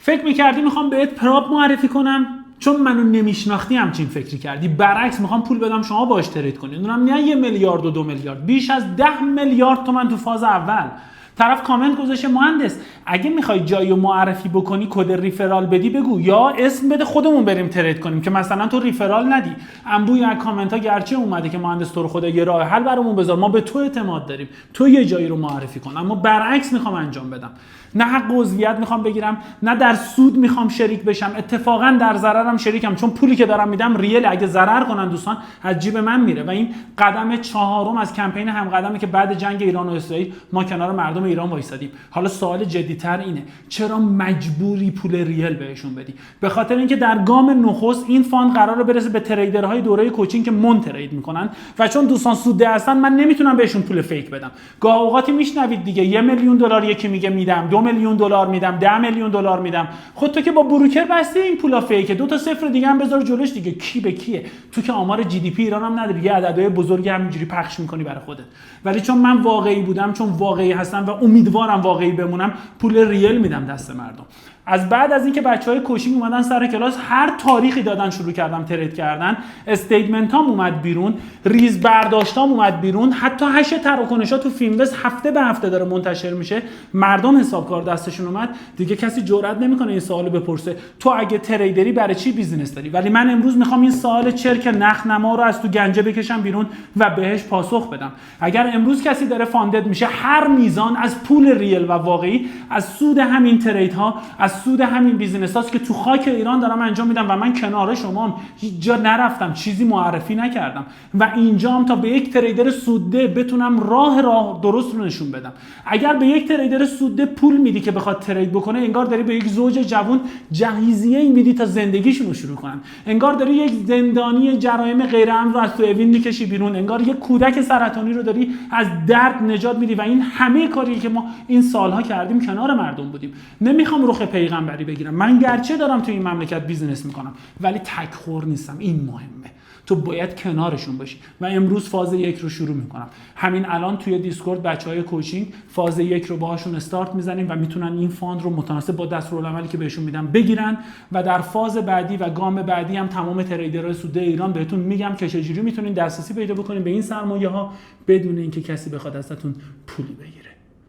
فکر میکردی میخوام بهت پراپ معرفی کنم چون منو نمیشناختی همچین فکری کردی. برعکس میخوام پول بدم شما باش ترید کنید. اونم نه 1 میلیارد و 2 میلیارد، بیش از 10 میلیارد تومان تو فاز اول. طرف کامنت گذاشته مهندس اگه میخوای جایی رو معرفی بکنی کد ریفرال بدی بگو، یا اسم بده خودمون بریم ترید کنیم که مثلا تو ریفرال ندی. انبوی از کامنت ها گرچه اومده که مهندس تو رو خدا یه راه حل برامون بذار، ما به تو اعتماد داریم، تو یه جایی رو معرفی کن. اما برعکس میخوام انجام بدم. نه حق عضویت میخوام بگیرم، نه در سود میخوام شریک بشم. اتفاقا در ضررم شریکم، چون پولی که دارم میدم ریل. اگه ضرر کنن دوستان از جیب من میره. و این قدم 4م از کمپین همقدمی که بعد جنگ ایران و اسرائیل ما کنار مردم ایران وایسادیم. حالا سوال جدی‌تر اینه چرا مجبوری پول ریل بهشون بدی؟ به خاطر اینکه در گام نخست این فاند قراره برسه به تریدرهای دوره کوچینگ که مون ترید میکنن و چون دوستان سودده هستن من نمیتونم بهشون پول فیک بدم. گاه اوقاتی میشنوید دیگه 1 میلیون دلار یکی میگه میدم، 2 میلیون دلار میدم، 10 میلیون دلار میدم. خود تو که با بروکر بستی این پولا فیکه، 2 تا صفر دیگه هم بذار جلوش دیگه. کی به کیه؟ تو که آمار جی دی پی ایران هم نداری، یه عددهای بزرگی همینجوری پخش میکنی برای خودت. ولی چون من واقعی بودم، چون واقعی هستم و امیدوارم واقعی بمونم، پول ریل میدم دست مردم. از بعد از اینکه بچهای کوچینگ اومدن سر کلاس، هر تاریخی دادن شروع کردم ترید کردن، استیتمنتام اومد بیرون، ریز برداشتام اومد بیرون، حتی هش تراکنشات تو فینوست هفته به هفته داره منتشر میشه. مردم حسابکار دستشون اومد دیگه. کسی جرئت نمیکنه این سوالو بپرسه تو اگه تریدری برای چی بیزینس داری؟ ولی من امروز میخوام این سوال چرک نخنما رو از تو گنجه بکشم بیرون و بهش پاسخ بدم. اگر امروز کسی داره فاندد میشه، هر میزان از پول ریل و واقعی، از سود همین تریدها، از سود همین بیزینس هاست که تو خاک ایران دارم انجام میدم و من کنار شما هیچ جا نرفتم، چیزی معرفی نکردم و اینجام تا به یک تریدر سودده بتونم راه درست رو نشون بدم. اگر به یک تریدر سودده پول میدی که بخواد ترید بکنه، انگار داری به یک زوج جوان جهیزیه میدی تا زندگیشون رو شروع کنن. انگار داری یک زندانی جرایم غیر امن رو از تو اوین میکشی بیرون. انگار یک کودک سرطانی رو داری از درد نجات میدی و این همه کاری که ما این سالها کردیم کنار مردم بودیم. نمیخوام رخ پیغمبری بگیرم. من گرچه دارم تو این مملکت بیزینس میکنم ولی تکخور نیستم. این مهمه. تو باید کنارشون باشی و امروز فاز 1 رو شروع میکنم. همین الان توی دیسکورد بچهای کوچینگ فاز 1 رو باهاشون استارت میزنیم و میتونن این فاند رو متناسب با دستورالعملی که بهشون میدم بگیرن و در فاز بعدی و گام بعدی هم تمام تریدرهای سوده ایران بهتون میگم که چجوری میتونین دسترسی پیدا بکنین به این سرمایه ها بدون اینکه کسی بخواد ازتون پولی بگیره.